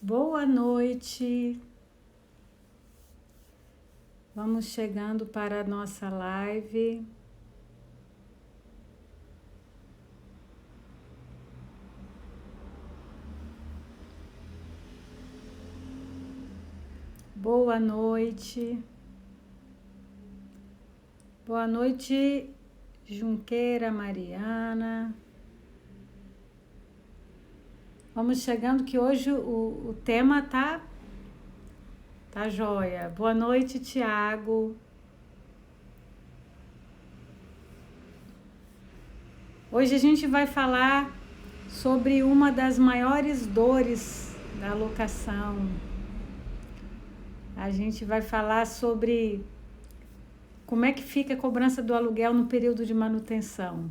Boa noite. Vamos chegando para a nossa live. Boa noite. Boa noite, Junqueira Mariana. Vamos chegando que hoje o tema tá joia. Boa noite, Tiago. Hoje a gente vai falar sobre uma das maiores dores da locação. A gente vai falar sobre como é que fica a cobrança do aluguel no período de manutenção.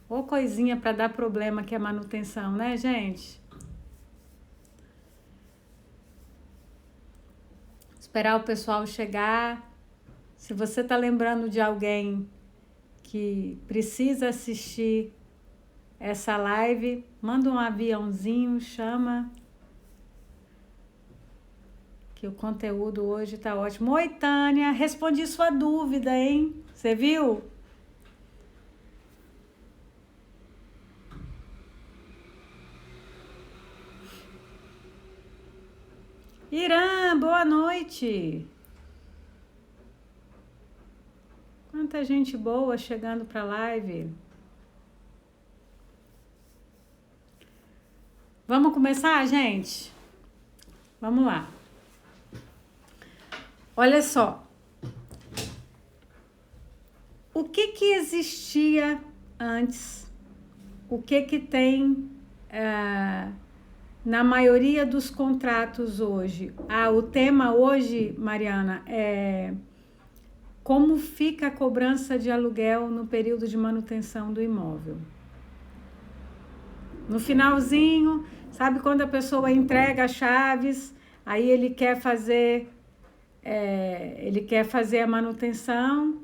Ou coisinha para dar problema que é manutenção, né, gente? Esperar o pessoal chegar. Se você está lembrando de alguém que precisa assistir essa live, manda um aviãozinho, chama, que o conteúdo hoje tá ótimo. Oi, Tânia, respondi sua dúvida, hein? Você viu? Irã, boa noite. Quanta gente boa chegando para a live. Vamos começar, gente? Vamos lá. Olha só. O que existia antes? O que tem na maioria dos contratos hoje? O tema hoje, Mariana, é como fica a cobrança de aluguel no período de manutenção do imóvel. No finalzinho, sabe quando a pessoa entrega as chaves, aí ele quer fazer a manutenção,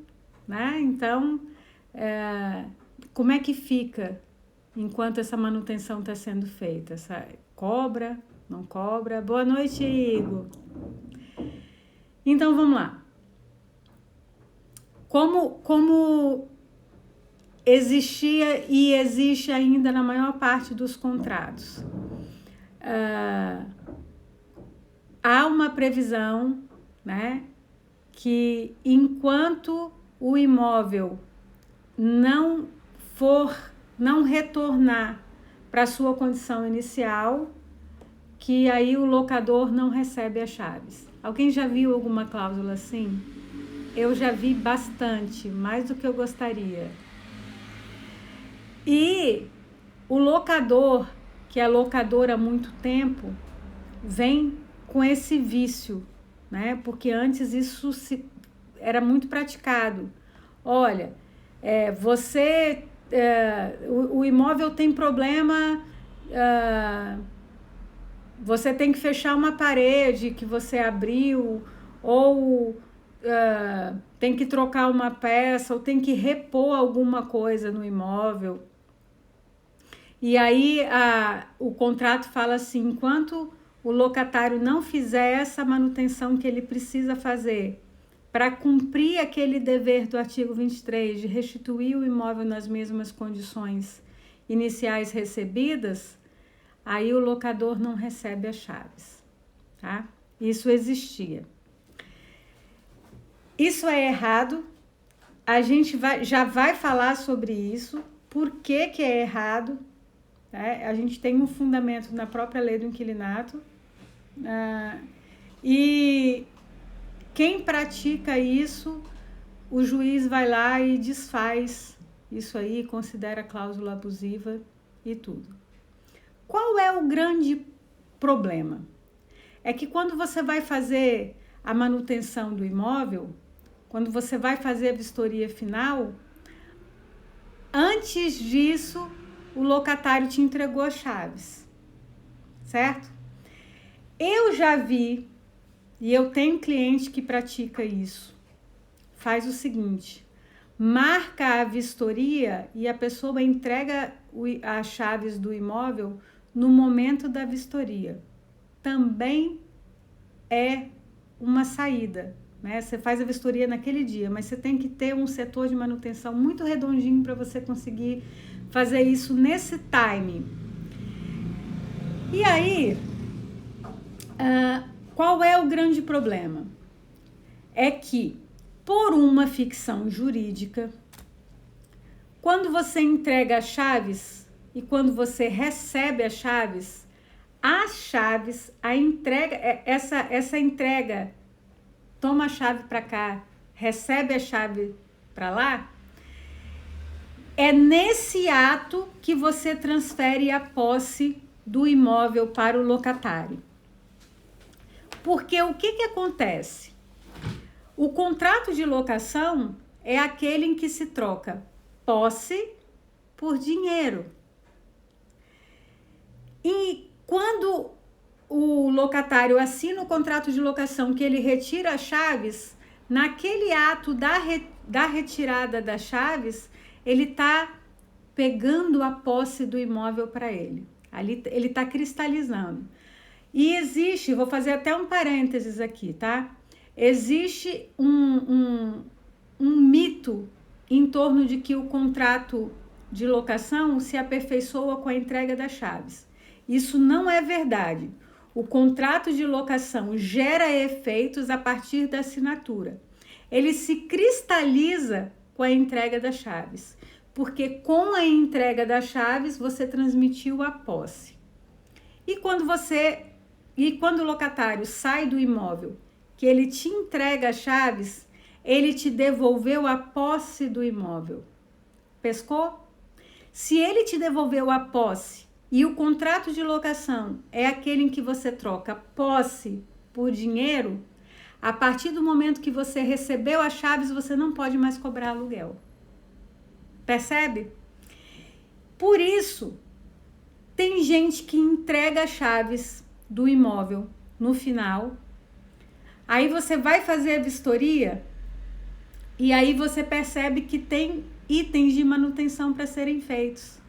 né? Então, como é que fica enquanto essa manutenção está sendo feita? Cobra? Não cobra? Boa noite, Igor. Então, vamos lá. Como existia e existe ainda na maior parte dos contratos, há uma previsão, né, que enquanto o imóvel não retornar para a sua condição inicial, que aí o locador não recebe as chaves. Alguém já viu alguma cláusula assim? Eu já vi bastante, mais do que eu gostaria. E o locador, que é locador há muito tempo, vem com esse vício, né? Porque antes isso era muito praticado. Olha, o imóvel tem problema, você tem que fechar uma parede que você abriu, ou tem que trocar uma peça, ou tem que repor alguma coisa no imóvel. E aí o contrato fala assim, enquanto o locatário não fizer essa manutenção que ele precisa fazer para cumprir aquele dever do artigo 23 de restituir o imóvel nas mesmas condições iniciais recebidas, aí o locador não recebe as chaves, tá? Isso existia. Isso é errado, a gente já vai falar sobre isso, por que é errado, né? A gente tem um fundamento na própria lei do inquilinato, e quem pratica isso, o juiz vai lá e desfaz isso aí, considera cláusula abusiva e tudo. Qual é o grande problema? É que quando você vai fazer a manutenção do imóvel, quando você vai fazer a vistoria final, antes disso, o locatário te entregou as chaves, certo? Eu já vi, e eu tenho cliente que pratica isso, faz o seguinte, marca a vistoria e a pessoa entrega as chaves do imóvel no momento da vistoria. também é uma saída, né? Você faz a vistoria naquele dia, mas você tem que ter um setor de manutenção muito redondinho para você conseguir fazer isso nesse time. E aí, qual é o grande problema? É que, por uma ficção jurídica, quando você entrega as chaves e quando você recebe as chaves, a entrega, essa entrega, toma a chave para cá, recebe a chave para lá, é nesse ato que você transfere a posse do imóvel para o locatário. Porque o que acontece? O contrato de locação é aquele em que se troca posse por dinheiro. E quando o locatário assina o contrato de locação que ele retira as chaves, naquele ato da retirada das chaves, ele está pegando a posse do imóvel para ele. Ali ele está cristalizando. E existe, vou fazer até um parênteses aqui, tá? Existe um mito em torno de que o contrato de locação se aperfeiçoa com a entrega das chaves. Isso não é verdade. O contrato de locação gera efeitos a partir da assinatura. Ele se cristaliza com a entrega das chaves, porque com a entrega das chaves você transmitiu a posse. E quando o locatário sai do imóvel, que ele te entrega as chaves, ele te devolveu a posse do imóvel. Pescou? Se ele te devolveu a posse e o contrato de locação é aquele em que você troca posse por dinheiro, a partir do momento que você recebeu as chaves, você não pode mais cobrar aluguel. Percebe? Por isso, tem gente que entrega as chaves do imóvel no final, aí você vai fazer a vistoria e aí você percebe que tem itens de manutenção para serem feitos.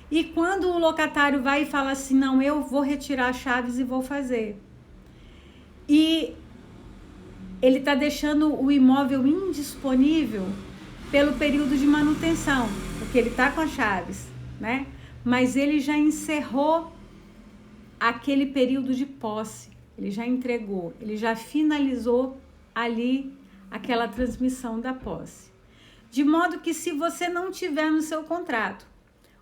E quando o locatário vai e fala assim, não, eu vou retirar as chaves e vou fazer. E ele está deixando o imóvel indisponível pelo período de manutenção, porque ele está com as chaves, né? Mas ele já encerrou aquele período de posse, ele já entregou, ele já finalizou ali aquela transmissão da posse. De modo que se você não tiver no seu contrato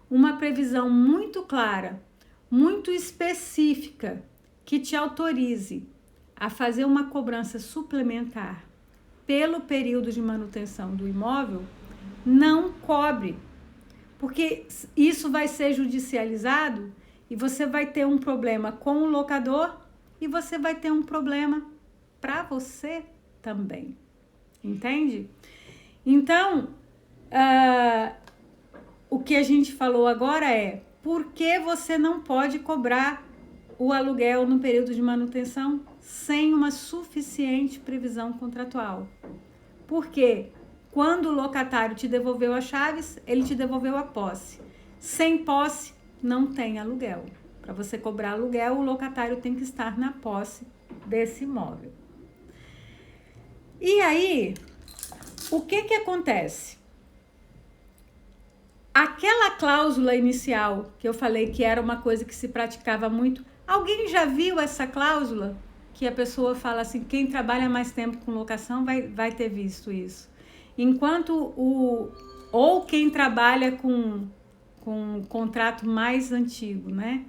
uma previsão muito clara, muito específica, que te autorize a fazer uma cobrança suplementar pelo período de manutenção do imóvel, não cobre, porque isso vai ser judicializado e você vai ter um problema com o locador e você vai ter um problema para você também, entende? Então, o que a gente falou agora é por que você não pode cobrar o aluguel no período de manutenção sem uma suficiente previsão contratual. Porque quando o locatário te devolveu as chaves, ele te devolveu a posse. Sem posse, não tem aluguel. Para você cobrar aluguel, o locatário tem que estar na posse desse imóvel. E aí, o que acontece? Aquela cláusula inicial que eu falei que era uma coisa que se praticava muito, alguém já viu essa cláusula? Que a pessoa fala assim, quem trabalha mais tempo com locação vai ter visto isso. Enquanto ou quem trabalha com um contrato mais antigo, né?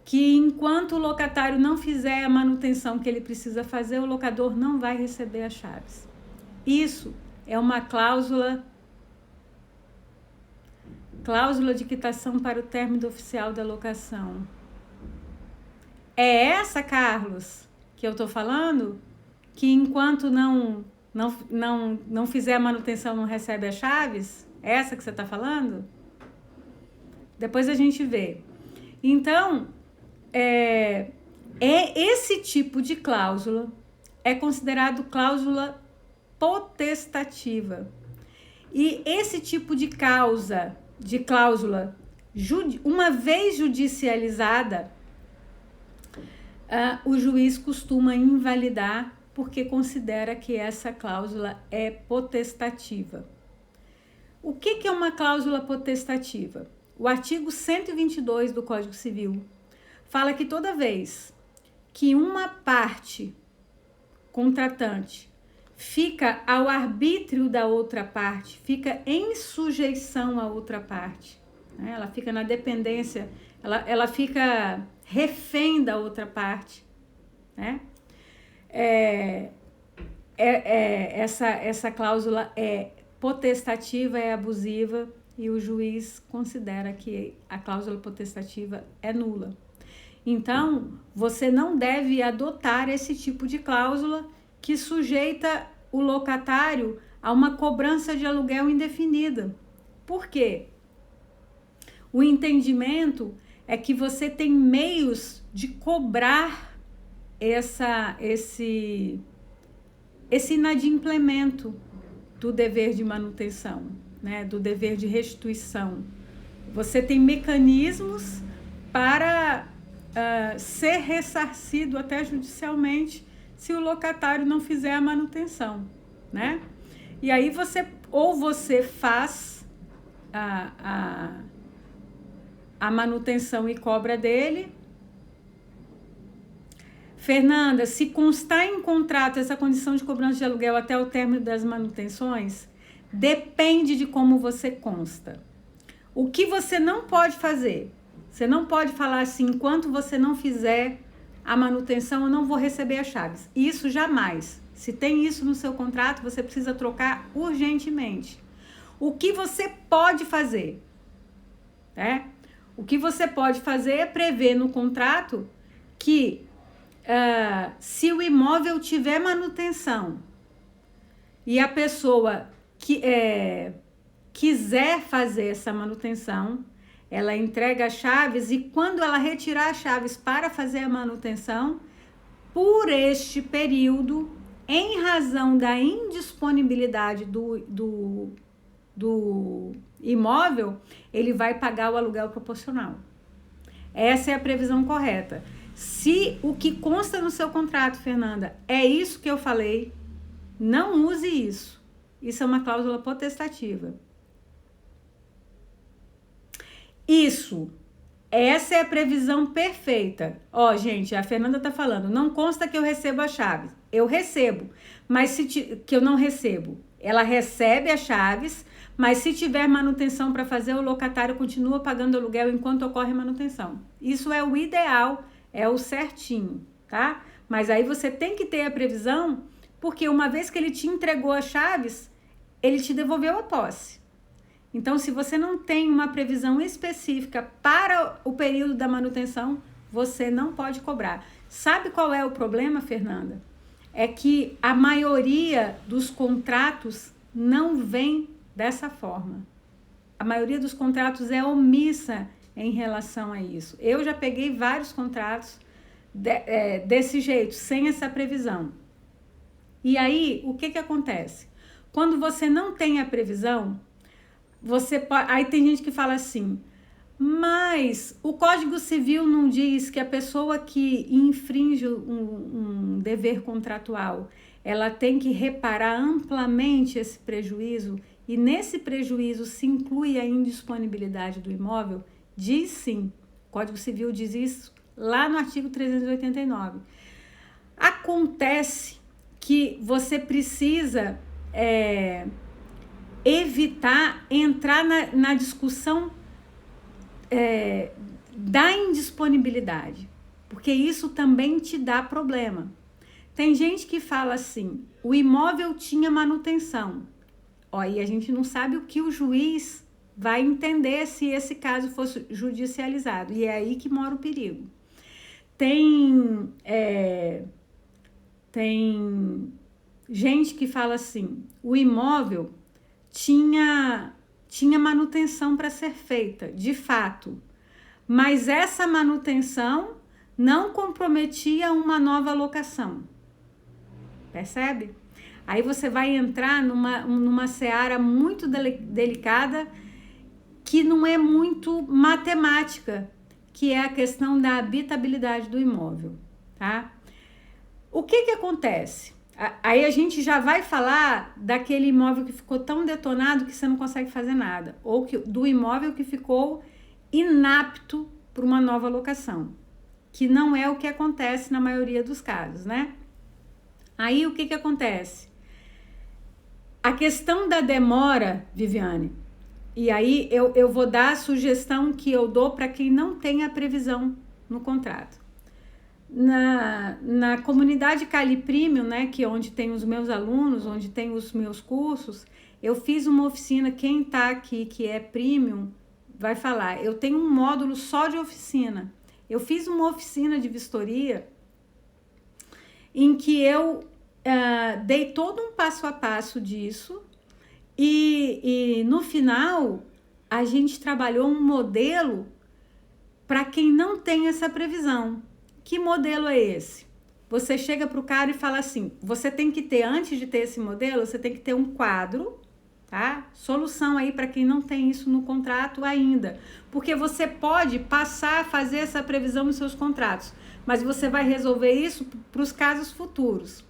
Que enquanto o locatário não fizer a manutenção que ele precisa fazer, o locador não vai receber as chaves. Isso é uma cláusula de quitação para o término oficial da locação. É essa, Carlos, que eu estou falando? Que enquanto não fizer a manutenção, não recebe as chaves? É essa que você está falando? Depois a gente vê. Então, esse tipo de cláusula é considerado cláusula potestativa. E esse tipo de cláusula, uma vez judicializada, o juiz costuma invalidar porque considera que essa cláusula é potestativa. O que é uma cláusula potestativa? O artigo 122 do Código Civil fala que toda vez que uma parte contratante fica ao arbítrio da outra parte, fica em sujeição à outra parte, né? Ela fica na dependência, ela fica refém da outra parte, né? Essa cláusula é potestativa, é abusiva, e o juiz considera que a cláusula potestativa é nula. Então, você não deve adotar esse tipo de cláusula que sujeita o locatário a uma cobrança de aluguel indefinida. Por quê? O entendimento é que você tem meios de cobrar esse inadimplemento do dever de manutenção, né? Do dever de restituição. Você tem mecanismos para ser ressarcido até judicialmente se o locatário não fizer a manutenção, né? E aí você faz a manutenção e cobra dele. Fernanda, se constar em contrato essa condição de cobrança de aluguel até o término das manutenções, depende de como você consta. O que você não pode fazer? Você não pode falar assim, enquanto você não fizer a manutenção, eu não vou receber as chaves. Isso jamais. Se tem isso no seu contrato, você precisa trocar urgentemente. O que você pode fazer? O que você pode fazer é prever no contrato que se o imóvel tiver manutenção e a pessoa que quiser fazer essa manutenção, ela entrega as chaves, e quando ela retirar as chaves para fazer a manutenção, por este período, em razão da indisponibilidade do imóvel, ele vai pagar o aluguel proporcional. Essa é a previsão correta. Se o que consta no seu contrato, Fernanda, é isso que eu falei, não use isso. Isso é uma cláusula potestativa. Essa é a previsão perfeita. Gente, a Fernanda tá falando, não consta que eu recebo as chaves. Eu recebo, mas que eu não recebo. Ela recebe as chaves, mas se tiver manutenção para fazer, o locatário continua pagando aluguel enquanto ocorre manutenção. Isso é o ideal, é o certinho, tá? Mas aí você tem que ter a previsão, porque uma vez que ele te entregou as chaves, ele te devolveu a posse. Então, se você não tem uma previsão específica para o período da manutenção, você não pode cobrar. Sabe qual é o problema, Fernanda? É que a maioria dos contratos não vem dessa forma. A maioria dos contratos é omissa em relação a isso. Eu já peguei vários contratos desse jeito, sem essa previsão. E aí, o que acontece? Quando você não tem a previsão, aí tem gente que fala assim, mas o Código Civil não diz que a pessoa que infringe um dever contratual, ela tem que reparar amplamente esse prejuízo, e nesse prejuízo se inclui a indisponibilidade do imóvel? Diz sim, o Código Civil diz isso lá no artigo 389. Acontece que você precisa evitar entrar na discussão da indisponibilidade, porque isso também te dá problema. Tem gente que fala assim, o imóvel tinha manutenção, e a gente não sabe o que o juiz vai entender se esse caso fosse judicializado, e é aí que mora o perigo. Tem gente que fala assim, o imóvel tinha manutenção para ser feita, de fato, mas essa manutenção não comprometia uma nova locação. Percebe? Aí você vai entrar numa seara muito delicada, que não é muito matemática, que é a questão da habitabilidade do imóvel. tá? O que acontece? Aí a gente já vai falar daquele imóvel que ficou tão detonado que você não consegue fazer nada, ou do imóvel que ficou inapto para uma nova locação, que não é o que acontece na maioria dos casos, né? Aí o que acontece? A questão da demora, Viviane, e aí eu vou dar a sugestão que eu dou para quem não tem a previsão no contrato. Na comunidade Cali Premium, né, que é onde tem os meus alunos, onde tem os meus cursos, eu fiz uma oficina, quem tá aqui que é Premium vai falar, eu tenho um módulo só de oficina. Eu fiz uma oficina de vistoria em que eu dei todo um passo a passo disso e no final a gente trabalhou um modelo para quem não tem essa previsão. Que modelo é esse? Você chega para o cara e fala assim, você tem que ter, antes de ter esse modelo, você tem que ter um quadro, tá? Solução aí para quem não tem isso no contrato ainda, porque você pode passar a fazer essa previsão nos seus contratos, mas você vai resolver isso para os casos futuros.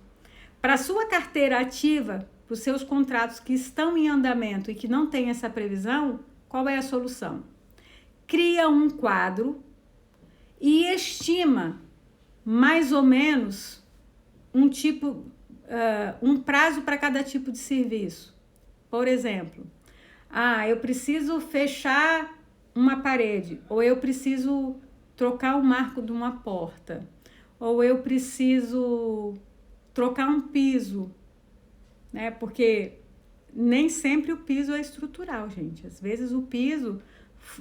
Para a sua carteira ativa, para os seus contratos que estão em andamento e que não tem essa previsão, qual é a solução? Cria um quadro e estima mais ou menos um prazo para cada tipo de serviço. Por exemplo, eu preciso fechar uma parede, ou eu preciso trocar o marco de uma porta, ou eu preciso trocar um piso, né? Porque nem sempre o piso é estrutural, gente. Às vezes o piso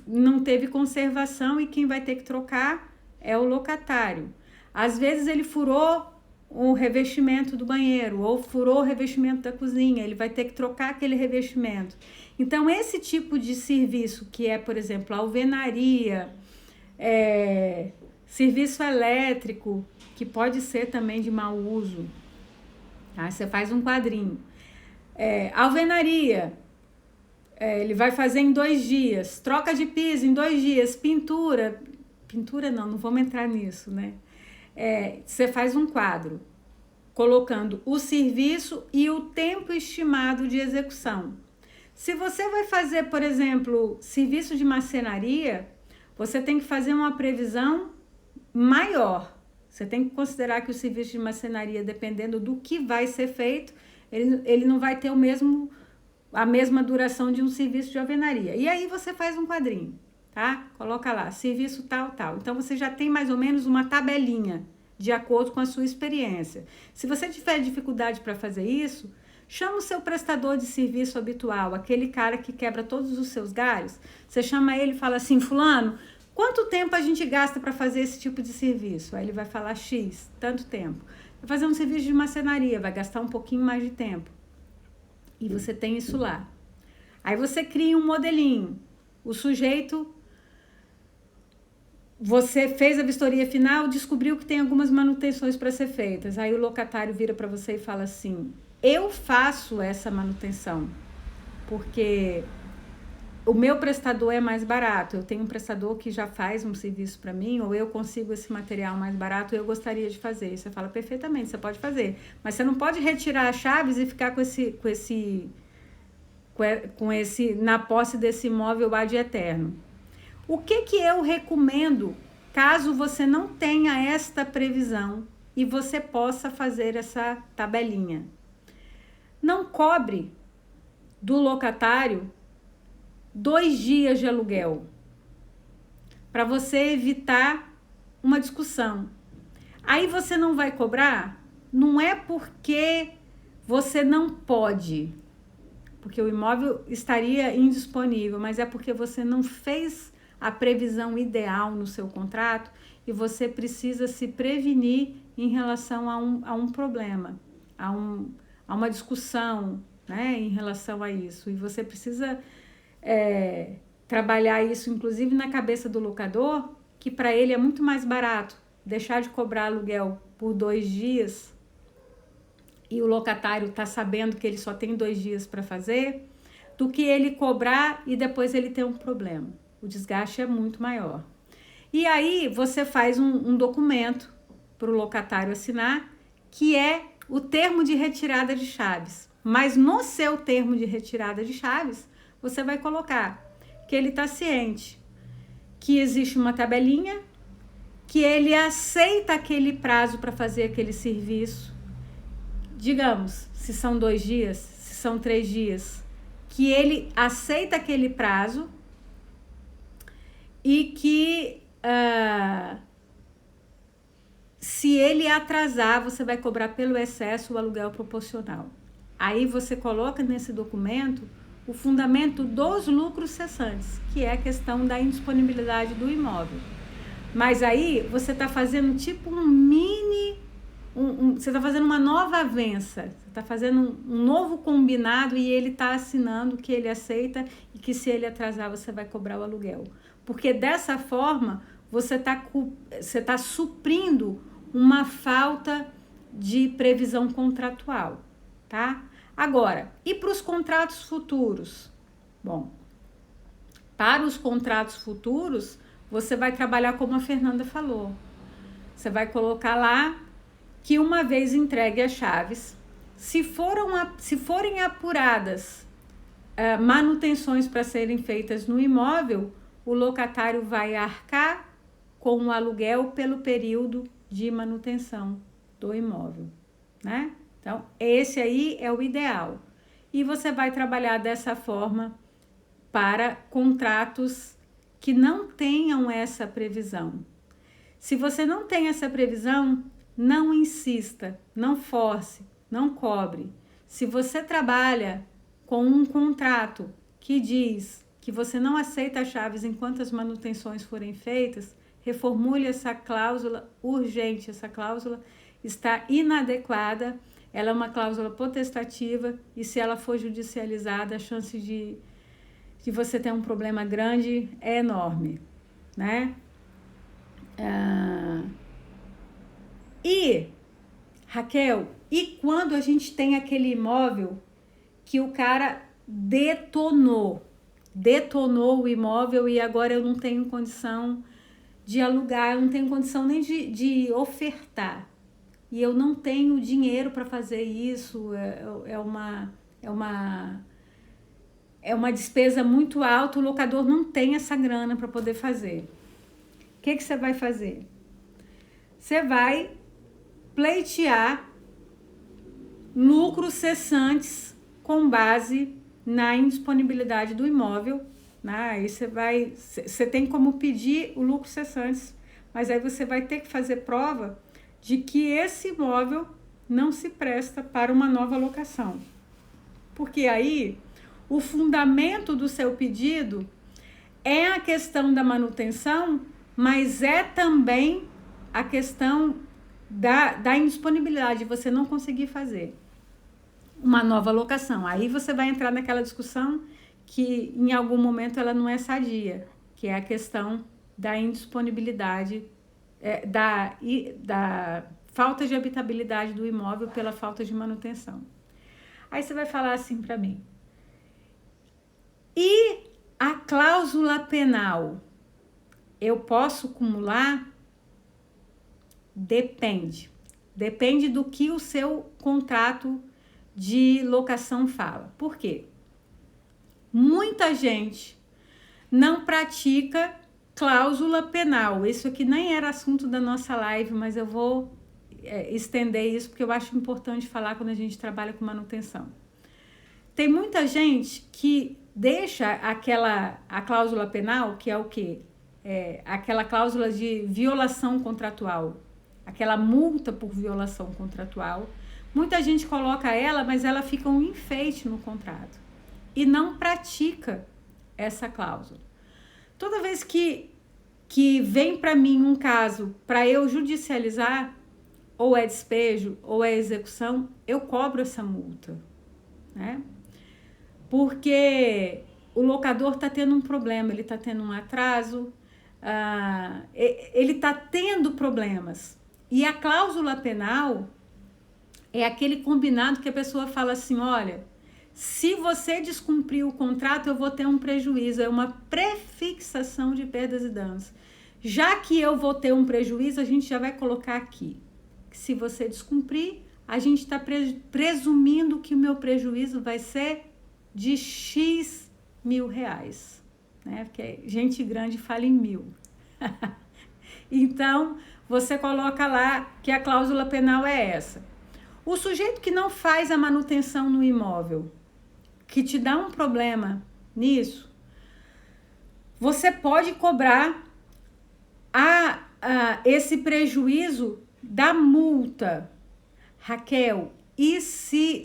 não teve conservação e quem vai ter que trocar é o locatário. Às vezes ele furou o revestimento do banheiro ou furou o revestimento da cozinha, ele vai ter que trocar aquele revestimento. Então, esse tipo de serviço que é, por exemplo, alvenaria, serviço elétrico, que pode ser também de mau uso, tá? Você faz um quadrinho. Alvenaria, ele vai fazer em 2 dias, troca de piso em 2 dias, pintura não vamos entrar nisso, né? Você faz um quadro, colocando o serviço e o tempo estimado de execução. Se você vai fazer, por exemplo, serviço de marcenaria, você tem que fazer uma previsão maior. Você tem que considerar que o serviço de marcenaria, dependendo do que vai ser feito, ele não vai ter a mesma duração de um serviço de alvenaria. E aí você faz um quadrinho, tá? Coloca lá, serviço tal, tal. Então, você já tem mais ou menos uma tabelinha, de acordo com a sua experiência. Se você tiver dificuldade para fazer isso, chama o seu prestador de serviço habitual, aquele cara que quebra todos os seus galhos. Você chama ele e fala assim, fulano, quanto tempo a gente gasta para fazer esse tipo de serviço? Aí ele vai falar X, tanto tempo. Vai fazer um serviço de marcenaria, vai gastar um pouquinho mais de tempo. E você tem isso lá. Aí você cria um modelinho. O sujeito, você fez a vistoria final, descobriu que tem algumas manutenções para ser feitas. Aí o locatário vira para você e fala assim, eu faço essa manutenção, porque o meu prestador é mais barato, eu tenho um prestador que já faz um serviço para mim, ou eu consigo esse material mais barato, eu gostaria de fazer. E você fala, perfeitamente, você pode fazer, mas você não pode retirar as chaves e ficar com esse na posse desse imóvel ad eterno. O que eu recomendo, caso você não tenha esta previsão e você possa fazer essa tabelinha? Não cobre do locatário 2 dias de aluguel, para você evitar uma discussão. Aí você não vai cobrar, não é porque você não pode, porque o imóvel estaria indisponível, mas é porque você não fez a previsão ideal no seu contrato e você precisa se prevenir em relação a um problema, a uma discussão, né, em relação a isso. E você precisa trabalhar isso, inclusive, na cabeça do locador, que para ele é muito mais barato deixar de cobrar aluguel por 2 dias e o locatário está sabendo que ele só tem 2 dias para fazer, do que ele cobrar e depois ele ter um problema. O desgaste é muito maior. E aí você faz um documento para o locatário assinar, que é o termo de retirada de chaves. Mas no seu termo de retirada de chaves, você vai colocar que ele está ciente que existe uma tabelinha, que ele aceita aquele prazo para fazer aquele serviço. Digamos, se são 2 dias, se são 3 dias, que ele aceita aquele prazo e que se ele atrasar, você vai cobrar pelo excesso o aluguel proporcional. Aí você coloca nesse documento o fundamento dos lucros cessantes, que é a questão da indisponibilidade do imóvel. Mas aí você está fazendo tipo um mini... você está fazendo uma nova avença, você está fazendo um novo combinado e ele está assinando que ele aceita e que se ele atrasar você vai cobrar o aluguel. Porque dessa forma você está suprindo uma falta de previsão contratual, tá? Agora, e para os contratos futuros? Bom, para os contratos futuros, você vai trabalhar como a Fernanda falou. Você vai colocar lá que uma vez entregue as chaves, se forem apuradas manutenções para serem feitas no imóvel, o locatário vai arcar com o aluguel pelo período de manutenção do imóvel, né? Então, esse aí é o ideal. E você vai trabalhar dessa forma para contratos que não tenham essa previsão. Se você não tem essa previsão, não insista, não force, não cobre. Se você trabalha com um contrato que diz que você não aceita as chaves enquanto as manutenções forem feitas, reformule essa cláusula urgente. Essa cláusula está inadequada, ela é uma cláusula potestativa e se ela for judicializada, a chance de você ter um problema grande é enorme, né? E, Raquel, e quando a gente tem aquele imóvel que o cara detonou o imóvel e agora eu não tenho condição de alugar, eu não tenho condição nem de ofertar. E eu não tenho dinheiro para fazer isso, é uma despesa muito alta, o locador não tem essa grana para poder fazer. O que você vai fazer? Você vai pleitear lucros cessantes com base na indisponibilidade do imóvel, né? Aí você tem como pedir o lucro cessantes, mas aí você vai ter que fazer prova de que esse imóvel não se presta para uma nova locação. Porque aí o fundamento do seu pedido é a questão da manutenção, mas é também a questão da indisponibilidade, de você não conseguir fazer uma nova locação. Aí você vai entrar naquela discussão que em algum momento ela não é sadia, que é a questão da indisponibilidade, da falta de habitabilidade do imóvel pela falta de manutenção. Aí você vai falar assim para mim: e a cláusula penal, eu posso acumular? Depende do que o seu contrato de locação fala. Por quê? Muita gente não pratica cláusula penal. Isso aqui nem era assunto da nossa live, mas eu vou estender isso porque eu acho importante falar quando a gente trabalha com manutenção. Tem muita gente que deixa a cláusula penal, que é o quê? Aquela cláusula de violação contratual, aquela multa por violação contratual. Muita gente coloca ela, mas ela fica um enfeite no contrato e não pratica essa cláusula. Toda vez que vem para mim um caso para eu judicializar, ou é despejo ou é execução, eu cobro essa multa, né? Porque o locador está tendo um problema, ele está tendo um atraso, ele está tendo problemas. E a cláusula penal é aquele combinado que a pessoa fala assim: olha, se você descumprir o contrato, eu vou ter um prejuízo. É uma prefixação de perdas e danos. Já que eu vou ter um prejuízo, a gente já vai colocar aqui. se você descumprir, a gente está presumindo que o meu prejuízo vai ser de X mil reais, né? Porque gente grande fala em mil. Então, você coloca lá que a cláusula penal é essa. O sujeito que não faz a manutenção no imóvel, que te dá um problema nisso, você pode cobrar esse prejuízo da multa. Raquel, e se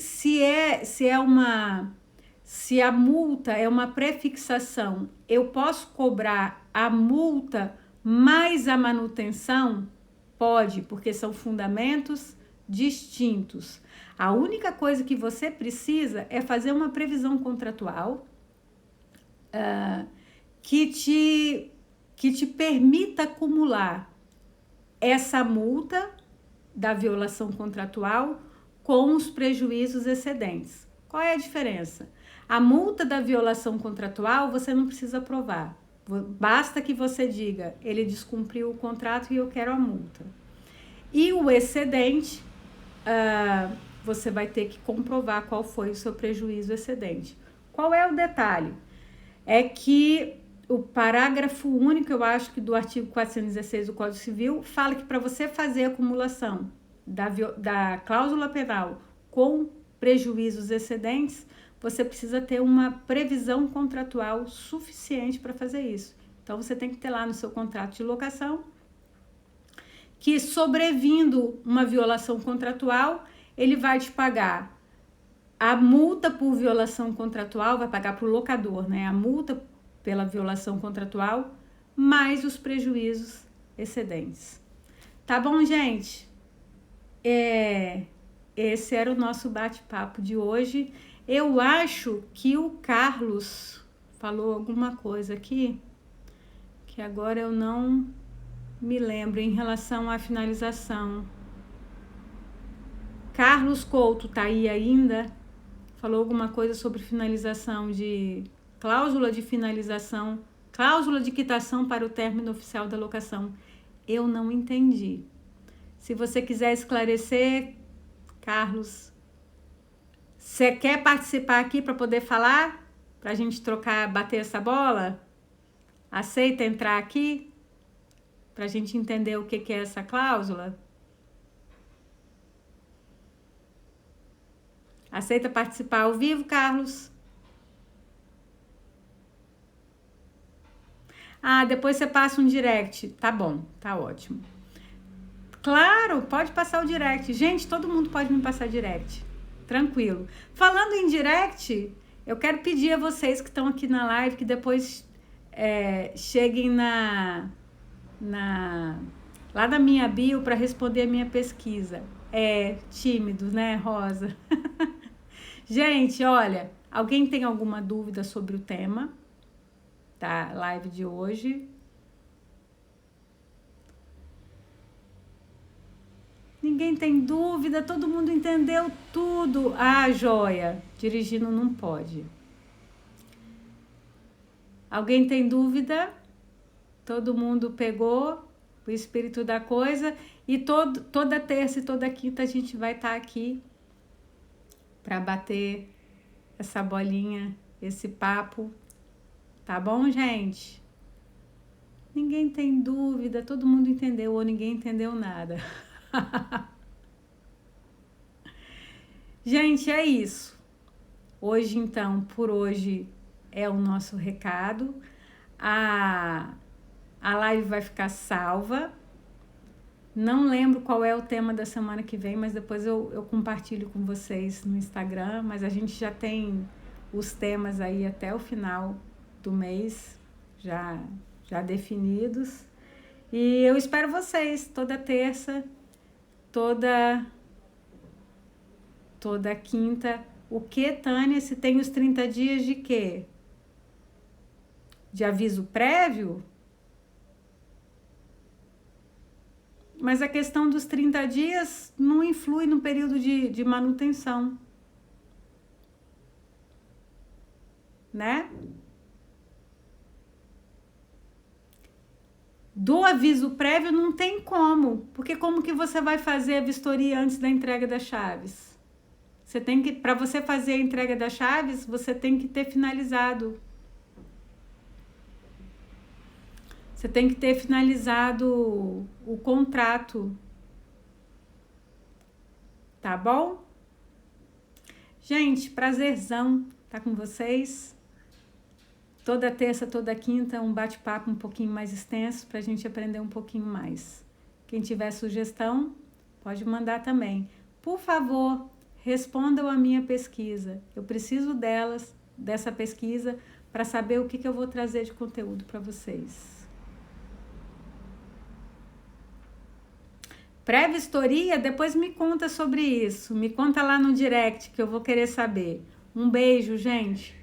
a multa é uma prefixação, eu posso cobrar a multa mais a manutenção? Pode, porque são fundamentos distintos. A única coisa que você precisa é fazer uma previsão contratual que te permita acumular essa multa da violação contratual com os prejuízos excedentes. Qual é a diferença? A multa da violação contratual você não precisa provar. Basta que você diga, ele descumpriu o contrato e eu quero a multa. E o excedente, você vai ter que comprovar qual foi o seu prejuízo excedente. Qual é o detalhe? É que o parágrafo único, eu acho que do artigo 416 do Código Civil, fala que para você fazer a acumulação da cláusula penal com prejuízos excedentes, você precisa ter uma previsão contratual suficiente para fazer isso. Então, você tem que ter lá no seu contrato de locação que, sobrevindo uma violação contratual, ele vai te pagar a multa por violação contratual, vai pagar para o locador, né? A multa pela violação contratual, mais os prejuízos excedentes. Tá bom, gente? Esse era o nosso bate-papo de hoje. Eu acho que o Carlos falou alguma coisa aqui, que agora eu não me lembro em relação à finalização. Carlos Couto tá aí ainda? Falou alguma coisa sobre finalização de cláusula de finalização, cláusula de quitação para o término oficial da locação. Eu não entendi. Se você quiser esclarecer, Carlos, você quer participar aqui para poder falar? Para a gente trocar, bater essa bola? Aceita entrar aqui? Para a gente entender o que é essa cláusula? Aceita participar ao vivo, Carlos? Depois você passa um direct. Tá bom, tá ótimo. Claro, pode passar o direct. Gente, todo mundo pode me passar direct. Tranquilo. Falando em direct, eu quero pedir a vocês que estão aqui na live que depois cheguem lá na minha bio para responder a minha pesquisa. Tímido, né, Rosa? Gente, olha, alguém tem alguma dúvida sobre o tema da live de hoje? Ninguém tem dúvida, todo mundo entendeu tudo. Joia, dirigindo não pode. Alguém tem dúvida? Todo mundo pegou o espírito da coisa e toda terça e toda quinta a gente vai estar aqui para bater essa bolinha, esse papo. Tá bom, gente? Ninguém tem dúvida, todo mundo entendeu ou ninguém entendeu nada. Gente, é isso. Hoje, então, por hoje é o nosso recado. A live vai ficar salva. Não lembro qual é o tema da semana que vem, mas depois eu compartilho com vocês no Instagram. Mas a gente já tem os temas aí até o final do mês já definidos. E eu espero vocês toda terça, toda quinta. O que, Tânia? Se tem os 30 dias de quê? De aviso prévio? Mas a questão dos 30 dias não influi no período de manutenção. Né? do aviso prévio não tem como, porque como que você vai fazer a vistoria antes da entrega das chaves? Você tem que, para você fazer a entrega das chaves, você tem que ter finalizado. Você tem que ter finalizado o contrato. Tá bom? Gente, prazerzão estar com vocês. Toda terça, toda quinta, um bate-papo um pouquinho mais extenso para a gente aprender um pouquinho mais. Quem tiver sugestão, pode mandar também. Por favor, respondam a minha pesquisa. Eu preciso dessa pesquisa, para saber o que eu vou trazer de conteúdo para vocês. Pré-vistoria, depois me conta sobre isso. Me conta lá no direct que eu vou querer saber. Um beijo, gente.